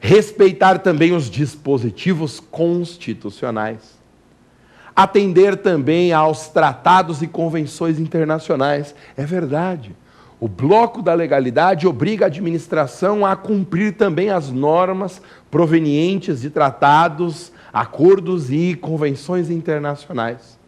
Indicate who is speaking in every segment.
Speaker 1: respeitar também os dispositivos constitucionais, atender também aos tratados e convenções internacionais. É verdade. O bloco da legalidade obriga a administração a cumprir também as normas provenientes de tratados, acordos e convenções internacionais.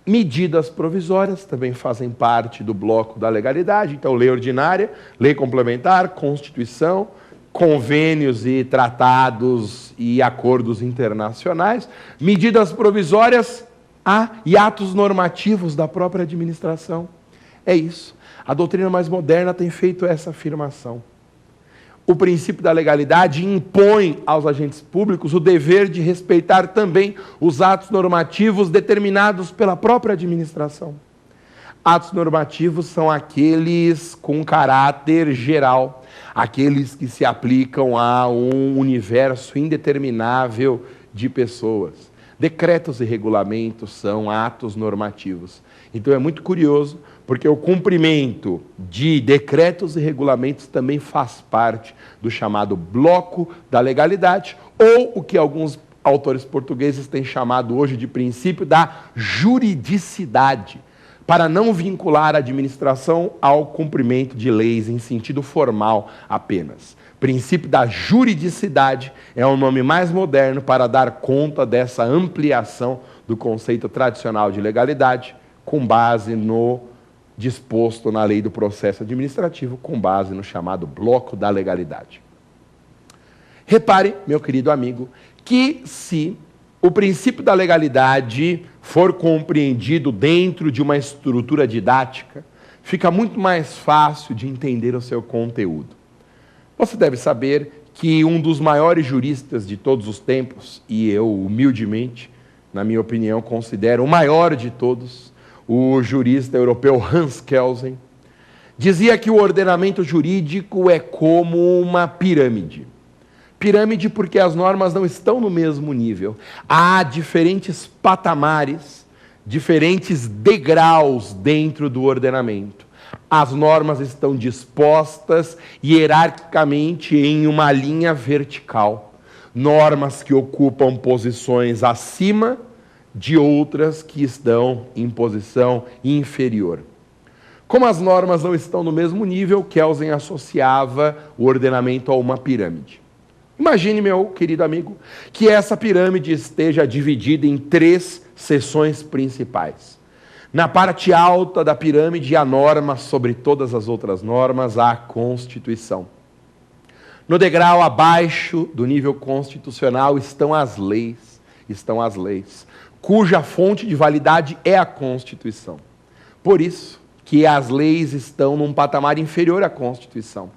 Speaker 1: Medidas provisórias também fazem parte do bloco da legalidade. Então, lei ordinária, lei complementar, Constituição, convênios e tratados e acordos internacionais, medidas provisórias e atos normativos da própria administração. É isso. A doutrina mais moderna tem feito essa afirmação. O princípio da legalidade impõe aos agentes públicos o dever de respeitar também os atos normativos determinados pela própria administração. Atos normativos são aqueles com caráter geral, aqueles que se aplicam a um universo indeterminável de pessoas. Decretos e regulamentos são atos normativos. Então é muito curioso, porque o cumprimento de decretos e regulamentos também faz parte do chamado bloco da legalidade, ou o que alguns autores portugueses têm chamado hoje de princípio da juridicidade, para não vincular a administração ao cumprimento de leis em sentido formal apenas. Princípio da juridicidade é um nome mais moderno para dar conta dessa ampliação do conceito tradicional de legalidade, com base no disposto na lei do processo administrativo, com base no chamado bloco da legalidade. Repare, meu querido amigo, que se o princípio da legalidade for compreendido dentro de uma estrutura didática, fica muito mais fácil de entender o seu conteúdo. Você deve saber que um dos maiores juristas de todos os tempos, e eu humildemente, na minha opinião, considero o maior de todos, o jurista europeu Hans Kelsen, dizia que o ordenamento jurídico é como uma pirâmide. Pirâmide porque as normas não estão no mesmo nível. Há diferentes patamares, diferentes degraus dentro do ordenamento. As normas estão dispostas hierarquicamente em uma linha vertical. Normas que ocupam posições acima de outras que estão em posição inferior. Como as normas não estão no mesmo nível, Kelsen associava o ordenamento a uma pirâmide. Imagine, meu querido amigo, que essa pirâmide esteja dividida em 3 seções principais. Na parte alta da pirâmide, a norma sobre todas as outras normas, a Constituição. No degrau abaixo do nível constitucional estão as leis, cuja fonte de validade é a Constituição. Por isso que as leis estão num patamar inferior à Constituição.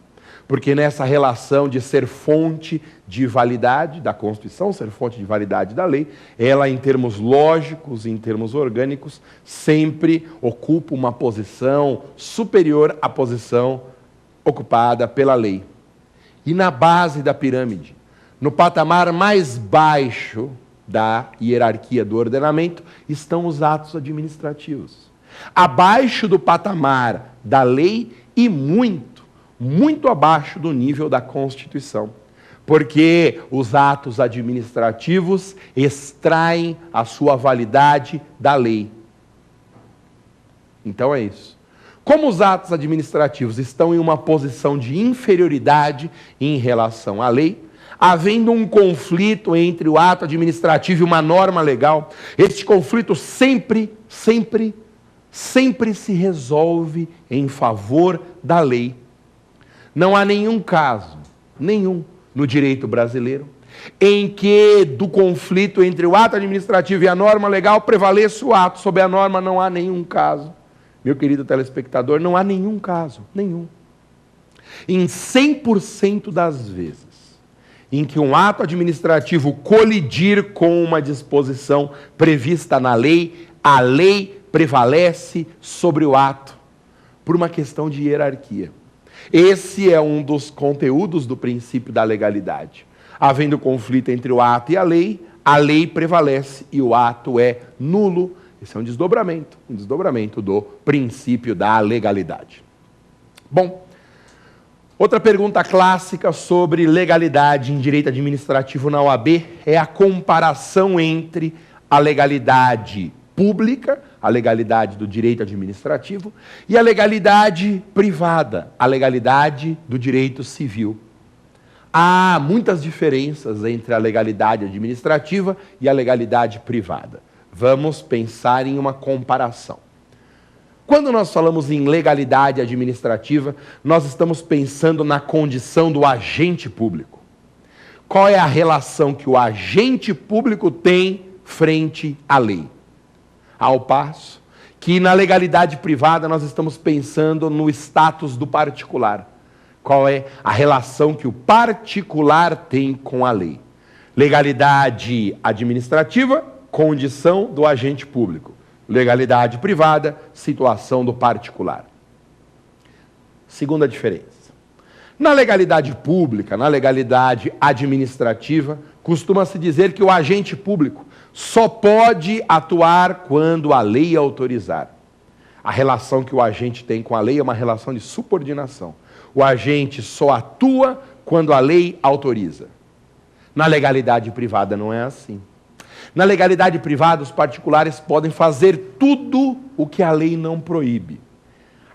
Speaker 1: Porque nessa relação de ser fonte de validade da Constituição, ser fonte de validade da lei, ela, em termos lógicos, em termos orgânicos, sempre ocupa uma posição superior à posição ocupada pela lei. E na base da pirâmide, no patamar mais baixo da hierarquia do ordenamento, estão os atos administrativos. Abaixo do patamar da lei e muito abaixo do nível da Constituição, porque os atos administrativos extraem a sua validade da lei. Então é isso. Como os atos administrativos estão em uma posição de inferioridade em relação à lei, havendo um conflito entre o ato administrativo e uma norma legal, este conflito sempre se resolve em favor da lei. Não há nenhum caso, no direito brasileiro, em que do conflito entre o ato administrativo e a norma legal prevaleça o ato sobre a norma. Não há nenhum caso. Meu querido telespectador, não há nenhum caso, nenhum. Em 100% das vezes em que um ato administrativo colidir com uma disposição prevista na lei, a lei prevalece sobre o ato, por uma questão de hierarquia. Esse é um dos conteúdos do princípio da legalidade. Havendo conflito entre o ato e a lei prevalece e o ato é nulo. Esse é um desdobramento do princípio da legalidade. Bom, Outra pergunta clássica sobre legalidade em direito administrativo na OAB é a comparação entre a legalidade pública, a legalidade do direito administrativo, e a legalidade privada, a legalidade do direito civil. Há muitas diferenças entre a legalidade administrativa e a legalidade privada. Vamos pensar em uma comparação. Quando nós falamos em legalidade administrativa, nós estamos pensando na condição do agente público. Qual é a relação que o agente público tem frente à lei? Ao passo que na legalidade privada nós estamos pensando no status do particular. Qual é a relação que o particular tem com a lei? Legalidade administrativa, condição do agente público. Legalidade privada, situação do particular. Segunda diferença. Na legalidade pública, na legalidade administrativa, costuma-se dizer que o agente público só pode atuar quando a lei autorizar. A relação que o agente tem com a lei é uma relação de subordinação. O agente só atua quando a lei autoriza. Na legalidade privada não é assim. Na legalidade privada, os particulares podem fazer tudo o que a lei não proíbe.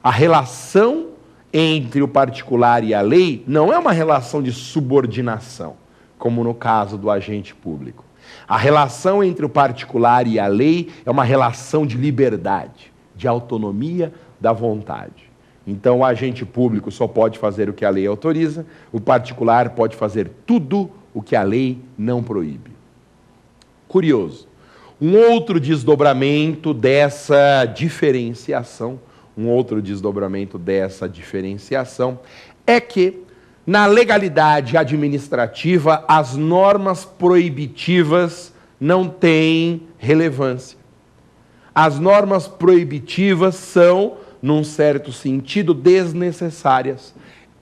Speaker 1: A relação entre o particular e a lei não é uma relação de subordinação, como no caso do agente público. A relação entre o particular e a lei é uma relação de liberdade, de autonomia da vontade. Então, o agente público só pode fazer o que a lei autoriza, o particular pode fazer tudo o que a lei não proíbe. Curioso. Um outro desdobramento dessa diferenciação, é que, na legalidade administrativa, as normas proibitivas não têm relevância. As normas proibitivas são, num certo sentido, desnecessárias.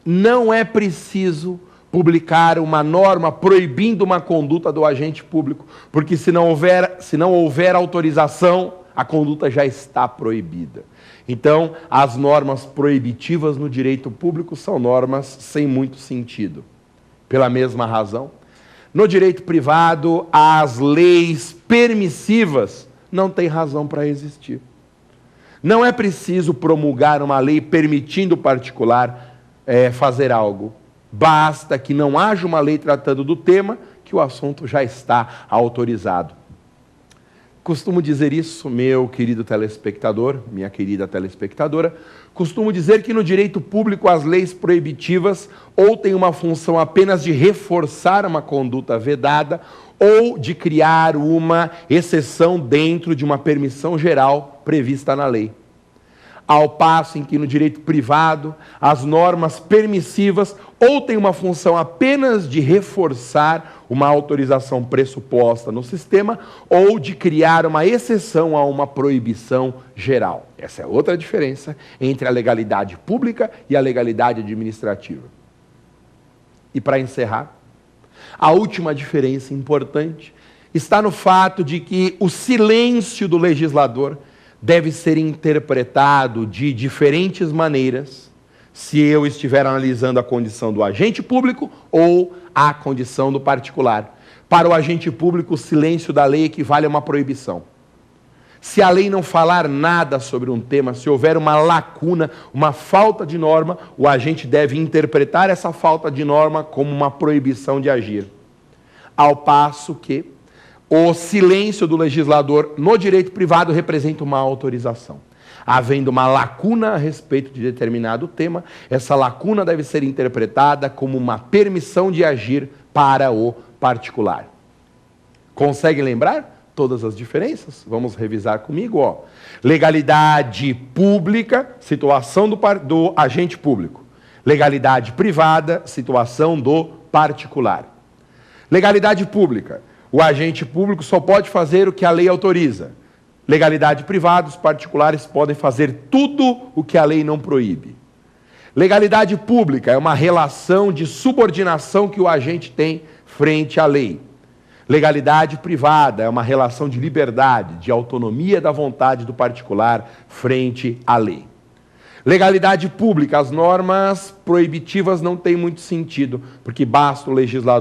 Speaker 1: Não é preciso publicar uma norma proibindo uma conduta do agente público, porque se não houver autorização, a conduta já está proibida. Então, as normas proibitivas no direito público são normas sem muito sentido. Pela mesma razão, no direito privado, as leis permissivas não têm razão para existir. Não é preciso promulgar uma lei permitindo o particular fazer algo. Basta que não haja uma lei tratando do tema, que o assunto já está autorizado. Costumo dizer isso, meu querido telespectador, minha querida telespectadora, costumo dizer que no direito público as leis proibitivas ou têm uma função apenas de reforçar uma conduta vedada ou de criar uma exceção dentro de uma permissão geral prevista na lei. Ao passo em que no direito privado, as normas permissivas ou têm uma função apenas de reforçar uma autorização pressuposta no sistema ou de criar uma exceção a uma proibição geral. Essa é outra diferença entre a legalidade pública e a legalidade administrativa. E para encerrar, a última diferença importante está no fato de que o silêncio do legislador deve ser interpretado de diferentes maneiras se eu estiver analisando a condição do agente público ou a condição do particular. Para o agente público, o silêncio da lei equivale a uma proibição. Se a lei não falar nada sobre um tema, se houver uma lacuna, uma falta de norma, o agente deve interpretar essa falta de norma como uma proibição de agir. Ao passo que o silêncio do legislador no direito privado representa uma autorização. Havendo uma lacuna a respeito de determinado tema, essa lacuna deve ser interpretada como uma permissão de agir para o particular. Consegue lembrar todas as diferenças? Vamos revisar comigo. Legalidade pública, situação do agente público. Legalidade privada, situação do particular. Legalidade pública. O agente público só pode fazer o que a lei autoriza. Legalidade privada, os particulares podem fazer tudo o que a lei não proíbe. Legalidade pública é uma relação de subordinação que o agente tem frente à lei. Legalidade privada é uma relação de liberdade, de autonomia da vontade do particular frente à lei. Legalidade pública, as normas proibitivas não têm muito sentido, porque basta o legislador